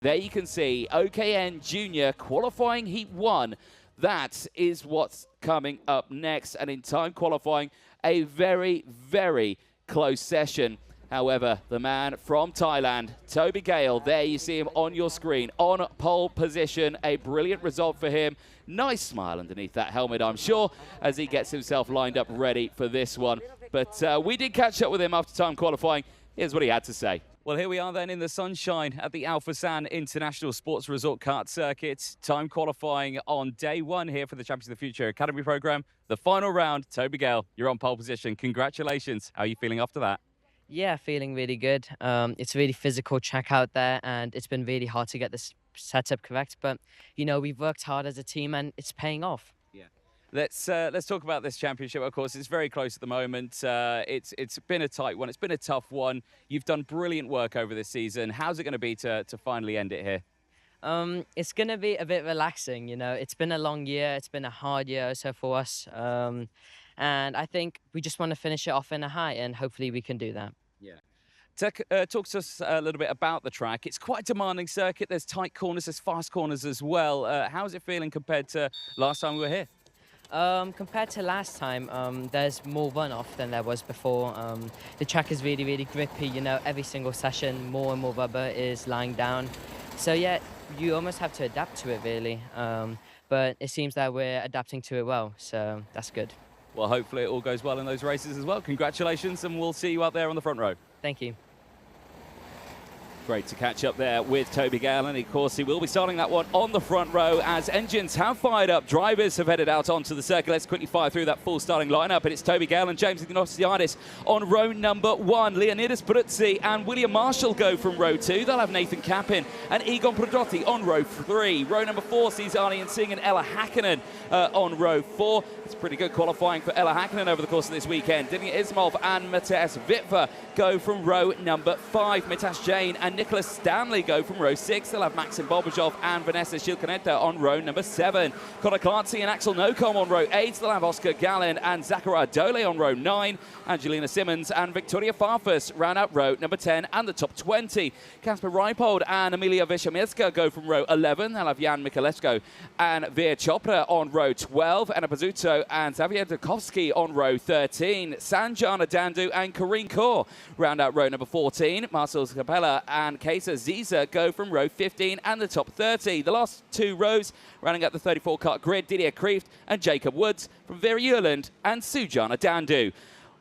There you can see OKN Junior qualifying Heat 1. That is what's coming up next. And in time qualifying, a very, very close session. However, the man from Thailand, Toby Gale, there you see him on your screen, on pole position. A brilliant result for him. Nice smile underneath that helmet, I'm sure, as he gets himself lined up ready for this one. But we did catch up with him after time qualifying. Here's what he had to say. Well, here we are then in the sunshine at the Al Fassan International Sports Resort Kart Circuit. Time qualifying on day one here for the Champions of the Future Academy program. The final round, Toby Gale, you're on pole position. Congratulations. How are you feeling after that? Yeah, feeling really good. It's a really physical track out there, and it's been really hard to get this setup correct. But, you know, we've worked hard as a team, and it's paying off. Yeah. Let's talk about this championship. Of course, it's very close at the moment. It's been a tight one. It's been a tough one. You've done brilliant work over this season. How's it going to be to finally end it here? It's going to be a bit relaxing, you know. It's been a long year. It's been a hard year so for us. And I think we just want to finish it off in a high, and hopefully we can do that. Yeah. Talk to us a little bit about the track. It's quite a demanding circuit. There's tight corners, there's fast corners as well. How's it feeling compared to last time we were here? Compared to last time, there's more runoff than there was before. The track is really, really grippy. You know, every single session, more and more rubber is lying down. So yeah, you almost have to adapt to it, really. But it seems that we're adapting to it well, so that's good. Well, hopefully it all goes well in those races as well. Congratulations, and we'll see you out there on the front row. Thank you. Great to catch up there with Toby Gale, and of course he will be starting that one on the front row as engines have fired up. Drivers have headed out onto the circuit. Let's quickly fire through that full starting lineup, and it's Toby Gale and James Ignatiadis on row number 1. Leonidas Peruzzi and William Marshall go from row 2. They'll have Nathan Kappin and Egon Prodotti on row 3. Row number 4 sees Arnie and Singh and Ella Hakkinen on row 4. It's pretty good qualifying for Ella Hakkinen over the course of this weekend. Divya Ismov and Matthias Witwer go from row number 5. Mitash Jain and Nicholas Stanley go from row 6. They'll have Maxim Bobajov and Vanessa Shilkaneta on row number 7. Connor Clancy and Axel Nocom on row 8. They'll have Oscar Gallin and Zachariah Dole on row 9. Angelina Simmons and Victoria Farfus round out row number 10 and the top 20. Kasper Reipold and Emilia Vishamirska go from row 11. They'll have Jan Mikhalesko and Veer Chopra on row 12. Anna Pazzuto and Xavier Dukovsky on row 13. Sanjana Dandu and Karine Kaur round out row number 14. Marcel Capella and Kesa Ziza go from row 15 and the top 30. The last 2 rows rounding out the 34-car grid, Didier Kreeft and Jacob Woods from Vera Jurland and Sujana Dandu.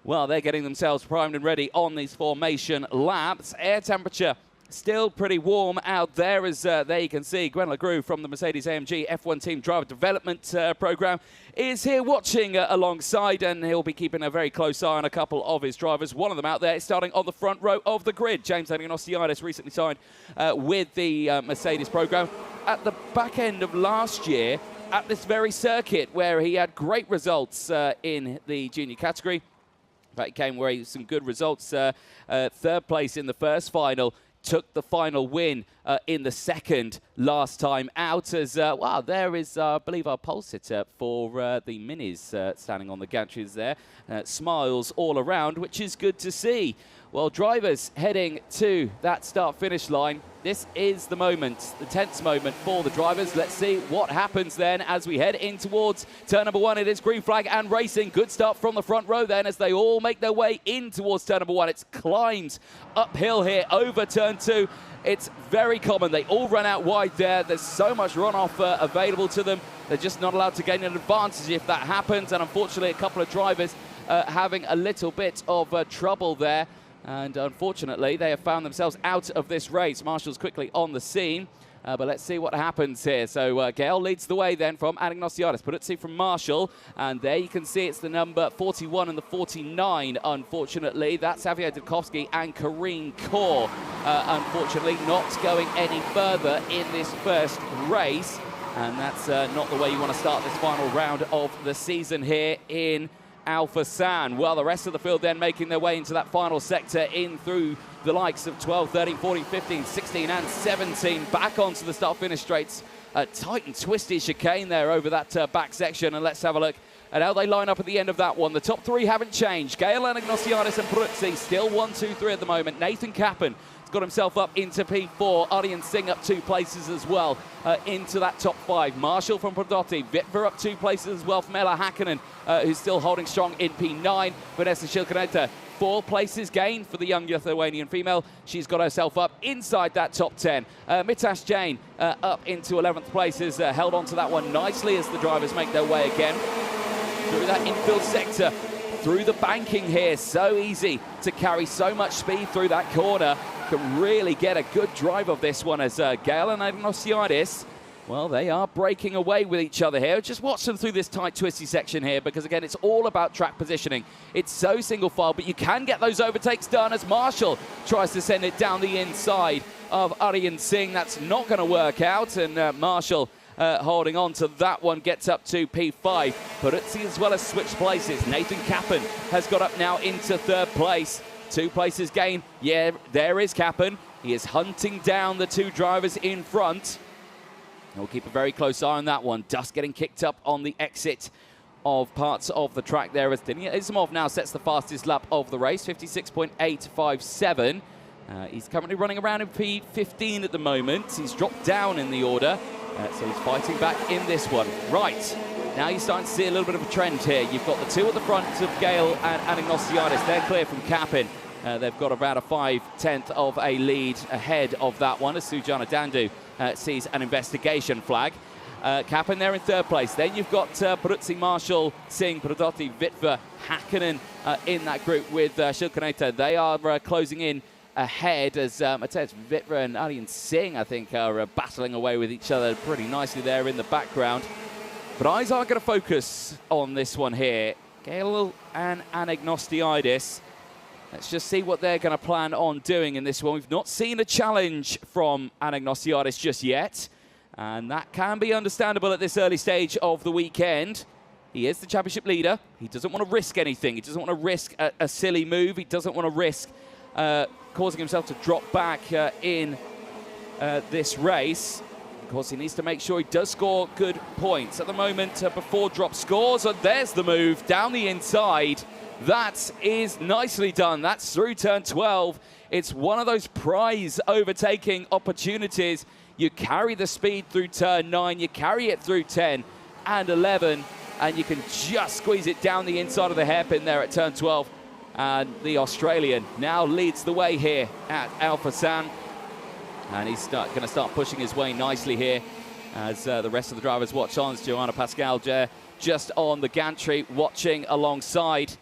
Well, they're getting themselves primed and ready on these formation laps. Air temperature still pretty warm out there, as there you can see Gwen LeGroux from the Mercedes-AMG F1 Team Driver Development Program is here watching alongside, and he'll be keeping a very close eye on a couple of his drivers. One of them out there is starting on the front row of the grid. James Ignatiadis recently signed with the Mercedes program at the back end of last year at this very circuit, where he had great results in the junior category. In fact, he came away with some good results. Third place in the first final, took the final win in the second last time out. As wow, there is, I believe, our pole sitter for the minis standing on the gantries there. Smiles all around, which is good to see. Well, drivers heading to that start-finish line. This is the moment, the tense moment for the drivers. Let's see what happens then as we head in towards turn number 1. It is green flag and racing. Good start from the front row then as they all make their way in towards turn number 1. It's climbs uphill here over turn 2. It's very common. They all run out wide there. There's so much runoff available to them. They're just not allowed to gain an advantage if that happens. And unfortunately, a couple of drivers having a little bit of trouble there. And unfortunately, they have found themselves out of this race. Marshall's quickly on the scene. But let's see what happens here. So Gale leads the way then from Ignatiadis. Peruzzi from Marshall. And there you can see it's the number 41 and the 49, unfortunately. That's Xavier Dukovsky and Karine Kaur. Unfortunately, not going any further in this first race. And that's not the way you want to start this final round of the season here in Al Fassan. Well, the rest of the field then making their way into that final sector in through the likes of 12, 13, 14, 15, 16 and 17 back onto the start-finish straights. A tight and twisty chicane there over that back section, and let's have a look at how they line up at the end of that one. The top 3 haven't changed. Gale and Ignatiadis and Peruzzi still 1, 2, 3 at the moment. Nathan Kappin got himself up into P4. Aryan Singh up 2 places as well into that top 5. Marshall from Pradotti. Vitva up 2 places as well from Ella Häkkinen, who's still holding strong in P9. Vanessa Shilkaneta, 4 places gain for the young Lithuanian female. She's got herself up inside that top 10. Mitash Jain up into 11th place, has held on to that one nicely as the drivers make their way again through that infield sector, through the banking here. So easy to carry so much speed through that corner. Can really get a good drive of this one as Gail and Agnosiadis, well, they are breaking away with each other here. Just watch them through this tight, twisty section here, because, again, it's all about track positioning. It's so single file, but you can get those overtakes done as Marshall tries to send it down the inside of Aryan Singh. That's not going to work out, and Marshall holding on to that one, gets up to P5. Peruzzi as well as switched places. Nathan Kappen has got up now into 3rd place. 2 places gain. Yeah, there is Kappen. He is hunting down the 2 drivers in front. We'll keep a very close eye on that one. Dust getting kicked up on the exit of parts of the track there as Denia Ismov now sets the fastest lap of the race, 56.857. He's currently running around in P15 at the moment. He's dropped down in the order, so he's fighting back in this one. Right, now you're starting to see a little bit of a trend here. You've got the 2 at the front of Gale and Agnosiadis. They're clear from Kappen. They've got about a 5/10 of a lead ahead of that one as Sujana Dandu sees an investigation flag. Kappen there in 3rd place. Then you've got Peruzzi, Marshall, Singh, Pradotti, Vitva, Häkkinen in that group with Shilkaneta. They are closing in ahead as Matej Vitva and Aryan Singh, I think, are battling away with each other pretty nicely there in the background. But eyes are going to focus on this one here. Gale and Agnosiadis. Let's just see what they're going to plan on doing in this one. We've not seen a challenge from Agnosiadis just yet, and that can be understandable at this early stage of the weekend. He is the championship leader. He doesn't want to risk anything. He doesn't want to risk a silly move. He doesn't want to risk causing himself to drop back in this race. Of course, he needs to make sure he does score good points. At the moment, before drop scores, and there's the move down the inside. That is nicely done. That's through turn 12. It's one of those prize overtaking opportunities. You carry the speed through turn 9, you carry it through 10 and 11, and you can just squeeze it down the inside of the hairpin there at turn 12. And the Australian now leads the way here at Alpha San. And he's going to start pushing his way nicely here as the rest of the drivers watch on. It's Joanna Pascal just on the gantry, watching alongside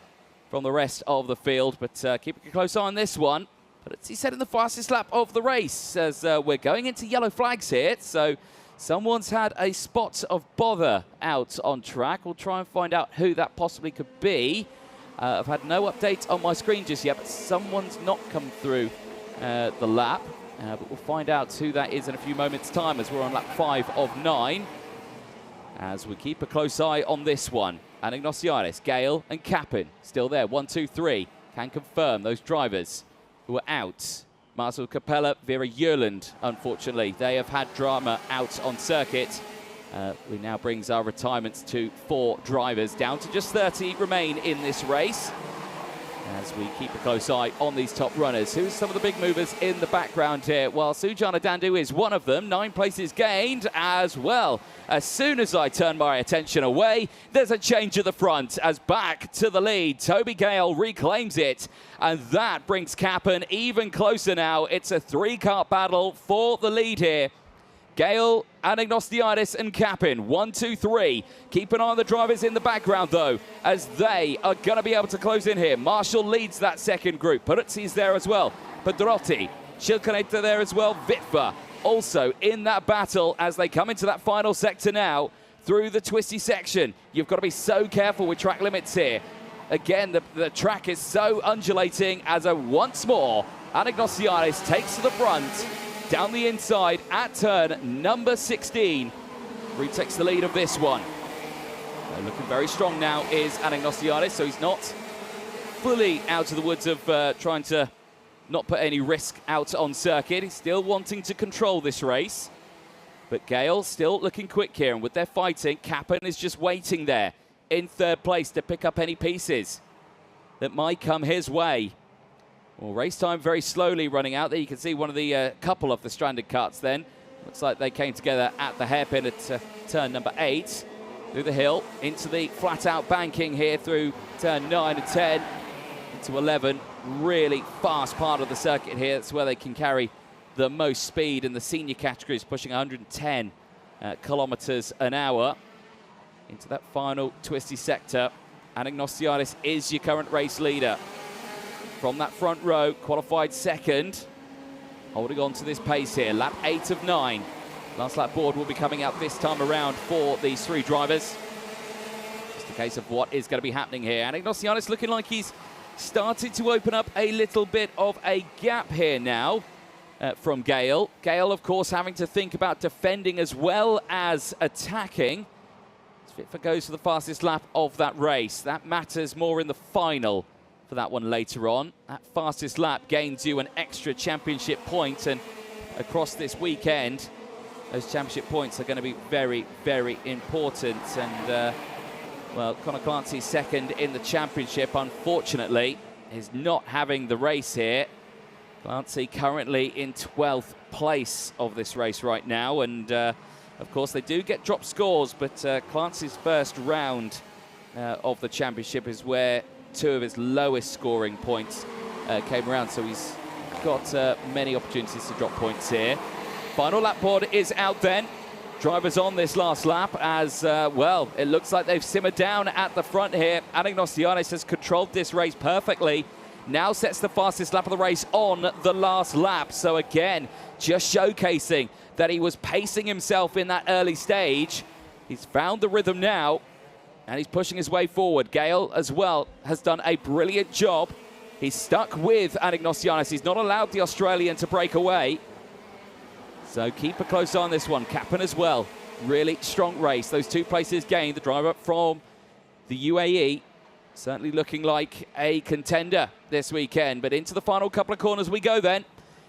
from the rest of the field, but keeping a close eye on this one. But he said in the fastest lap of the race, as we're going into yellow flags here, so someone's had a spot of bother out on track. We'll try and find out who that possibly could be. I've had no update on my screen just yet, but someone's not come through the lap. But we'll find out who that is in a few moments' time as we're on lap 5 of 9. As we keep a close eye on this one. Agnosiadis, Gale and Kappen still there. 1, 2, 3. Can confirm those drivers who are out. Marcel Capella, Vera Jurland, unfortunately. They have had drama out on circuit. We now brings our retirements to 4 drivers, down to just 30 remain in this race. As we keep a close eye on these top runners. Who's some of the big movers in the background here? Well, Sujana Dandu is one of them. 9 places gained as well. As soon as I turn my attention away, there's a change at the front as back to the lead. Toby Gale reclaims it, and that brings Kappen even closer now. It's a 3-car battle for the lead here. Gale, Agnosiadis and Kappen, 1, 2, 3. Keep an eye on the drivers in the background, though, as they are going to be able to close in here. Marshall leads that second group. Peruzzi's there as well. Pedrotti, Shilkaneta there as well. Vitva also in that battle as they come into that final sector now through the twisty section. You've got to be so careful with track limits here. Again, the track is so undulating as once more, Agnosiadis takes to the front. Down the inside at turn number 16. Retakes the lead of this one. Looking very strong now is Agnosiadis, so he's not fully out of the woods of trying to not put any risk out on circuit. He's still wanting to control this race. But Gale still looking quick here, and with their fighting, Kappen is just waiting there in 3rd place to pick up any pieces that might come his way. Well, race time very slowly running out there. You can see one of the couple of the stranded carts then. Looks like they came together at the hairpin at turn number 8. Through the hill, into the flat-out banking here through turn 9 and 10, into 11. Really fast part of the circuit here. That's where they can carry the most speed in the senior categories, pushing 110 kilometers an hour. Into that final twisty sector, Anagnostiadis is your current race leader. From that front row, qualified second, holding on to this pace here, lap 8 of 9. Last lap board will be coming out this time around for these 3 drivers. Just a case of what is going to be happening here. Anagnostiadis looking like he's started to open up a little bit of a gap here now from Gale. Gale, of course, having to think about defending as well as attacking. Zvitva goes for the fastest lap of that race. That matters more in the final for that one later on. That fastest lap gains you an extra championship point, and across this weekend, those championship points are going to be very, very important. And, well, Conor Clancy's second in the championship, unfortunately, is not having the race here. Clancy currently in 12th place of this race right now. And, of course, they do get drop scores, but Clancy's first round of the championship is where 2 of his lowest scoring points came around. So he's got many opportunities to drop points here. Final lap board is out then. Drivers on this last lap as, well, it looks like they've simmered down at the front here. Anagnostiadis has controlled this race perfectly. Now sets the fastest lap of the race on the last lap. So again, just showcasing that he was pacing himself in that early stage. He's found the rhythm now, and he's pushing his way forward. Gale, as well, has done a brilliant job. He's stuck with Anagnostiadis. He's not allowed the Australian to break away. So keep a close eye on this one. Kappan as well. Really strong race. Those 2 places gained. The driver from the UAE certainly looking like a contender this weekend. But into the final couple of corners we go then.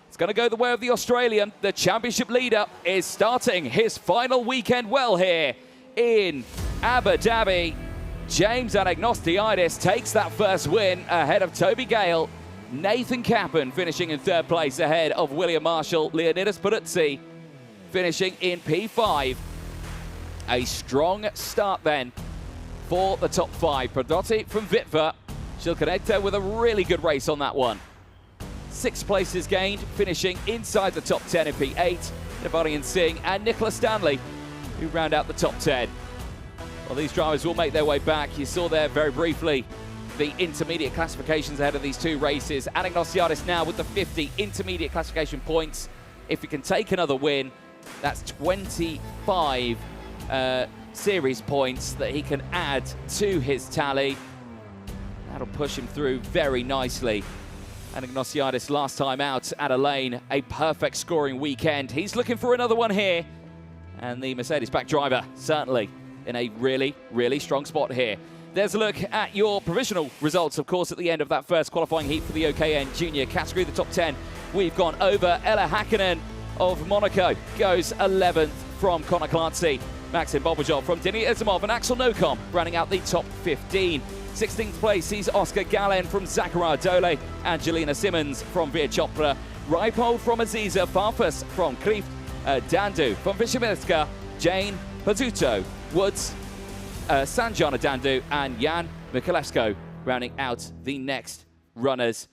It's going to go the way of the Australian. The championship leader is starting his final weekend well here in Abu Dhabi. James Anagnostiadis takes that first win ahead of Toby Gale. Nathan Kappan finishing in 3rd place ahead of William Marshall. Leonidas Peruzzi finishing in P5. A strong start then for the top 5. Prodotti from Vitva. Shilkaneta with a really good race on that one. 6 places gained, finishing inside the top 10 in P8. Navarian Singh and Nicholas Stanley, who round out the top 10. Well, these drivers will make their way back. You saw there very briefly the intermediate classifications ahead of these 2 races. Anagnostiadis now with the 50 intermediate classification points. If he can take another win, that's 25 series points that he can add to his tally. That'll push him through very nicely. Anagnostiadis last time out at a lane, a perfect scoring weekend. He's looking for another one here. And the Mercedes-backed driver certainly in a really, really strong spot here. There's a look at your provisional results, of course, at the end of that first qualifying heat for the OKN Junior category. The top 10 we've gone over. Ella Hakkinen of Monaco goes 11th from Conor Clancy. Maxim Bobajov from Denis Izamov and Axel Nocom rounding out the top 15. 16th place sees Oscar Gallen from Zachariah Dole, Angelina Simmons from Veer Chopra, Raipol from Aziza, Farfus from Krif, Dandu from Vishamilska, Jane Pazzuto, Woods, Sanjana Dandu and Jan Mikulevsko rounding out the next runners